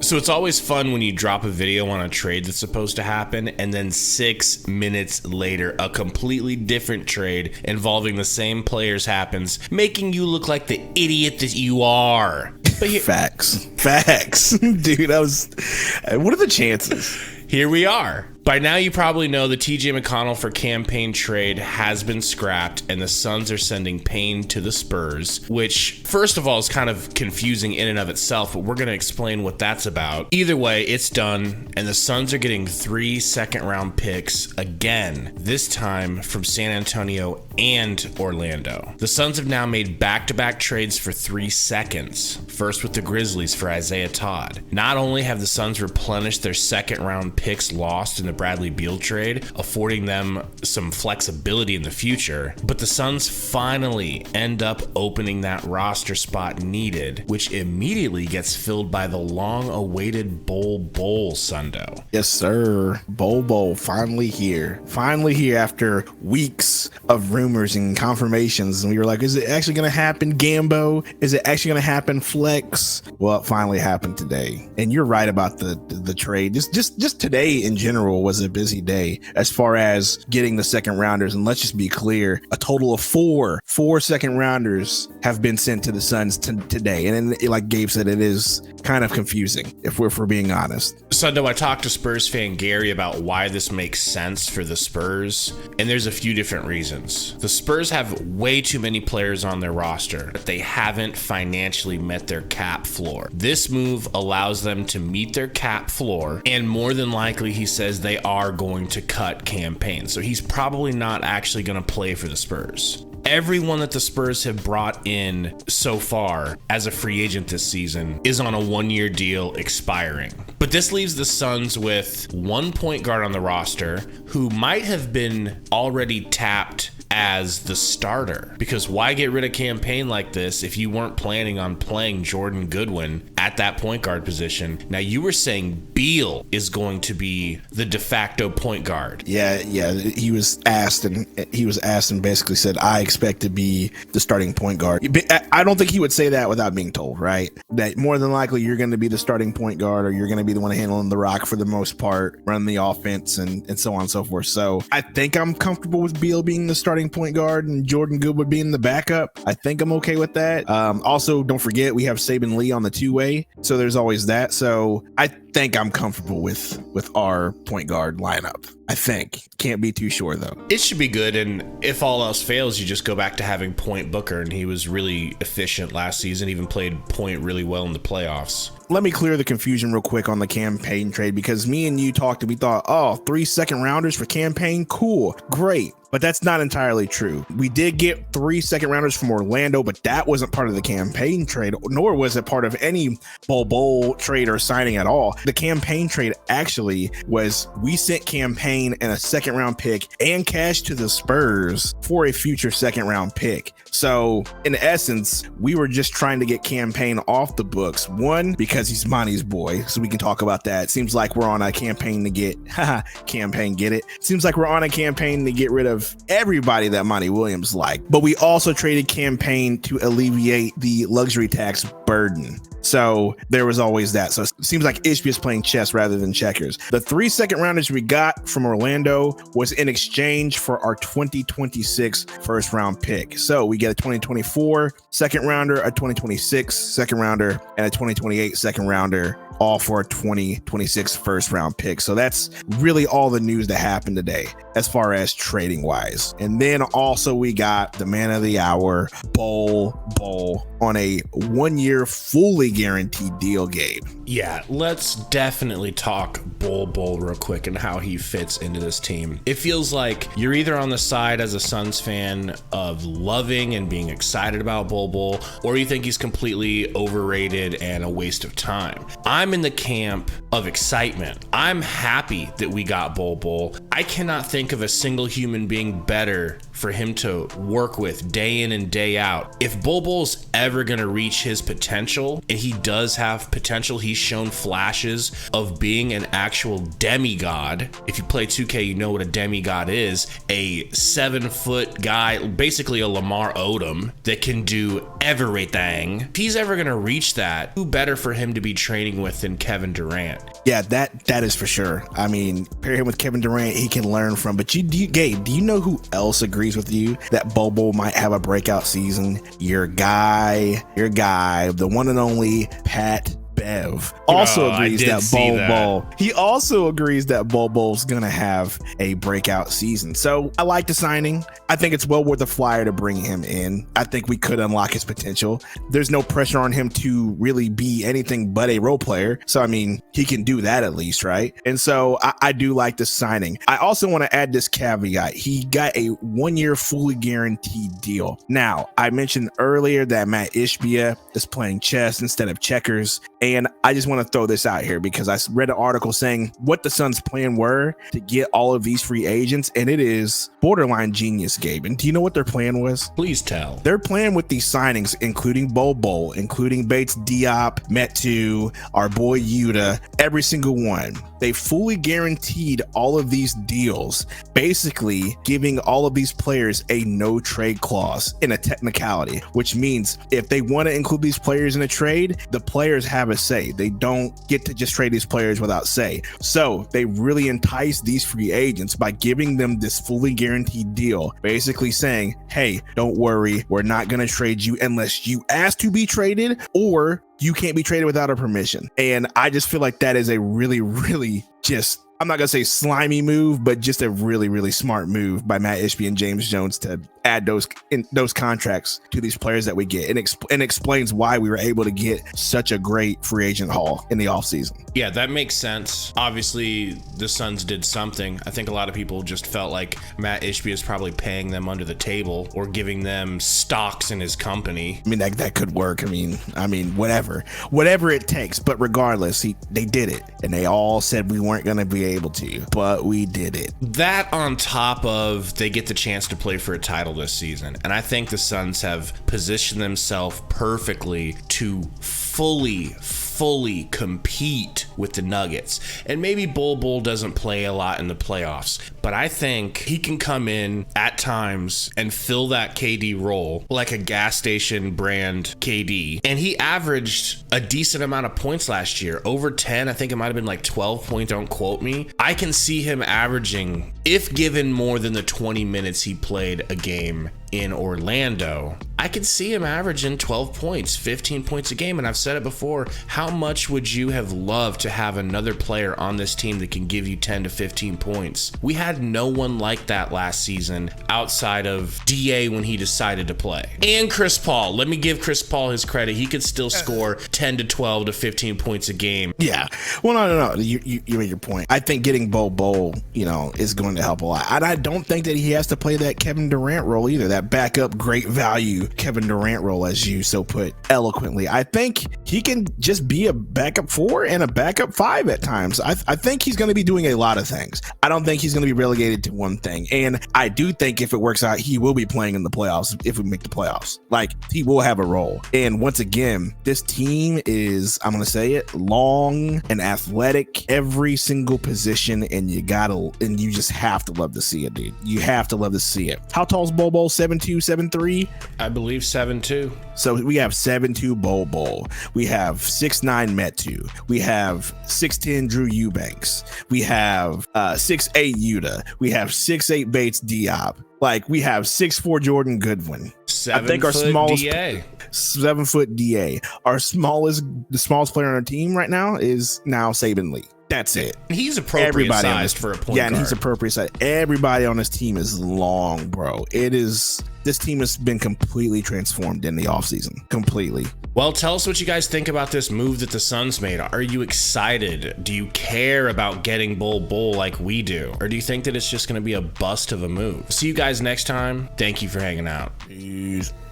So it's always fun when you drop a video on a trade that's supposed to happen, and then 6 minutes later, a completely different trade involving the same players happens, making you look like the idiot that you are. But Facts. Dude, what are the chances? Here we are. By now, you probably know the TJ McConnell for campaign trade has been scrapped, and the Suns are sending Payne to the Spurs, which, first of all, is kind of confusing in and of itself, but we're going to explain what that's about. Either way, it's done, and the Suns are getting 3 second-round picks again, this time from San Antonio and Orlando. The Suns have now made back-to-back trades for 3 seconds, first with the Grizzlies for Isaiah Todd. Not only have the Suns replenished their second-round picks lost in the Bradley Beal trade, affording them some flexibility in the future, but the Suns finally end up opening that roster spot needed, which immediately gets filled by the long-awaited Bol Bol Sundo. Yes, sir. Bol Bol finally here. Finally here after weeks of rumors and confirmations, and we were like, is it actually going to happen, Gambo? Is it actually going to happen, Flex? Well, it finally happened today. And you're right about the trade. Just today in general was a busy day as far as getting the second rounders. And let's just be clear, a total of four second rounders have been sent to the Suns today. And then, like Gabe said, it is kind of confusing if we're being honest. Sundo, I talked to Spurs fan Gary about why this makes sense for the Spurs, and there's a few different reasons. The Spurs have way too many players on their roster, but they haven't financially met their cap floor. This move allows them to meet their cap floor, and more than likely, he says they are going to cut campaign. So he's probably not actually going to play for the Spurs. Everyone that the Spurs have brought in so far as a free agent this season is on a 1-year deal expiring. But this leaves the Suns with one point guard on the roster who might have been already tapped as the starter, because why get rid of campaign like this if you weren't planning on playing Jordan Goodwin at that point guard position? Now, you were saying Beal is going to be the de facto point guard. Yeah. He was asked and basically said, I expect to be the starting point guard. I don't think he would say that without being told, right? That more than likely you're going to be the starting point guard, or you're going to be the one handling the rock for the most part, running the offense and so on and so forth. So I think I'm comfortable with Beal being the starting point guard and Jordan Goodwin being the backup. I think I'm okay with that. Also, don't forget we have Saban Lee on the 2-way, so there's always that. So I think I'm comfortable with our point guard lineup. I think. Can't be too sure though. It should be good, and if all else fails, you just go back to having Point Booker, and he was really efficient last season, even played point really well in the playoffs. Let me clear the confusion real quick on the campaign trade, because me and you talked and we thought, 3 second rounders for campaign, cool, great. But that's not entirely true. We did get 3 second rounders from Orlando, but that wasn't part of the campaign trade, nor was it part of any Bol Bol trade or signing at all. The campaign trade actually was we sent campaign and a second round pick and cash to the Spurs for a future second round pick. So in essence, we were just trying to get campaign off the books. One, because he's Monty's boy, so we can talk about that. Seems like we're on a campaign to get, campaign, get it? Seems like we're on a campaign to get rid of everybody that Monty Williams liked. But we also traded campaign to alleviate the luxury tax burden. So there was always that. So it seems like Ishbia is playing chess rather than checkers. The 3 second rounders we got from Orlando was in exchange for our 2026 first round pick. So we get a 2024 second rounder, a 2026 second rounder, and a 2028 second rounder, all for a 2026 first round pick. So that's really all the news that happened today as far as trading wise. And then also we got the man of the hour, Bol Bol, on a 1-year fully guaranteed deal, Gabe. Yeah, let's definitely talk Bol Bol real quick and how he fits into this team. It feels like you're either on the side as a Suns fan of loving and being excited about Bol Bol, or you think he's completely overrated and a waste of time. I'm in the camp of excitement. I'm happy that we got Bol Bol. I cannot think of a single human being better for him to work with day in and day out. If Bol Bol's ever going to reach his potential, and he does have potential, he's shown flashes of being an actual demigod. If you play 2K, you know what a demigod is. A 7-foot guy, basically a Lamar Odom, that can do everything. If he's ever going to reach that, who better for him to be training with than Kevin Durant? Yeah, that is for sure. I mean, pair him with Kevin Durant, he can learn from. But Gabe, do you know who else agrees with you that Bol Bol might have a breakout season? Your guy, the one and only Pat Bev also agrees that Bol Bol. He also agrees that Bol Bol's gonna have a breakout season. So I like the signing. I think it's well worth a flyer to bring him in. I think we could unlock his potential. There's no pressure on him to really be anything but a role player. So I mean, he can do that at least, right? And so I do like the signing. I also want to add this caveat. He got a 1-year fully guaranteed deal. Now, I mentioned earlier that Matt Ishbia is playing chess instead of checkers. And I just want to throw this out here because I read an article saying what the Suns' plan were to get all of these free agents, and it is borderline genius, Gabe. And do you know what their plan was? Please tell. Their plan with these signings, including Bol Bol, including Bates Diop, Metu, our boy Yuta, every single one, they fully guaranteed all of these deals, basically giving all of these players a no trade clause in a technicality, which means if they want to include these players in a trade, the players have a say. They don't get to just trade these players without say. So they really entice these free agents by giving them this fully guaranteed deal, basically saying, hey, don't worry, we're not going to trade you unless you ask to be traded, or you can't be traded without a permission. And I just feel like that is a really, really just, I'm not going to say slimy move, but just a really, really smart move by Matt Ishbia and James Jones to add those contracts to these players that we get, and explains why we were able to get such a great free agent haul in the offseason. Yeah, that makes sense. Obviously, the Suns did something. I think a lot of people just felt like Matt Ishbia is probably paying them under the table or giving them stocks in his company. I mean, that could work. I mean, whatever it takes. But regardless, they did it, and they all said we weren't going to be able to, but we did it. That on top of they get the chance to play for a title this season. And I think the Suns have positioned themselves perfectly to fully compete with the Nuggets. And maybe Bol Bol doesn't play a lot in the playoffs, but I think he can come in at times and fill that KD role like a gas station brand KD. And he averaged a decent amount of points last year, over 10. I think it might have been like 12 points. Don't quote me. I can see him averaging, if given more than the 20 minutes he played a game in Orlando, I could see him averaging 12 points, 15 points a game. And I've said it before, how much would you have loved to have another player on this team that can give you 10 to 15 points? We had no one like that last season outside of DA when he decided to play. And Chris Paul. Let me give Chris Paul his credit. He could still score 10 to 12 to 15 points a game. Yeah. Well, no. You made your point. I think getting Bol Bol, is going to help a lot. And I don't think that he has to play that Kevin Durant role either, that backup great value Kevin Durant role, as you so put eloquently. I think he can just be a backup 4 and a backup 5 at times. I think he's going to be doing a lot of things. I don't think he's going to be relegated to one thing. And I do think if it works out, he will be playing in the playoffs if we make the playoffs. Like, he will have a role. And once again, this team is, I'm going to say it, long and athletic, every single position, and you just have to love to see it, dude. You have to love to see it. How tall is Bol Bol? 7'2", 7'3"? I believe 7'2". So we have 7'2" Bol Bol. We have 6'9" Metu. We have 6'10" Drew Eubanks. We have 6'8" Yuta. We have 6'8" Bates Diop. Like, we have 6'4" Jordan Goodwin. I think our smallest DA. 7-foot DA. The smallest player on our team right now is now Saban Lee. That's it. He's appropriate sized for a point guard. Yeah, and he's appropriate sized. Everybody on this team is long, bro. This team has been completely transformed in the offseason. Completely. Well, tell us what you guys think about this move that the Suns made. Are you excited? Do you care about getting Bol Bol like we do? Or do you think that it's just going to be a bust of a move? See you guys next time. Thank you for hanging out. Peace.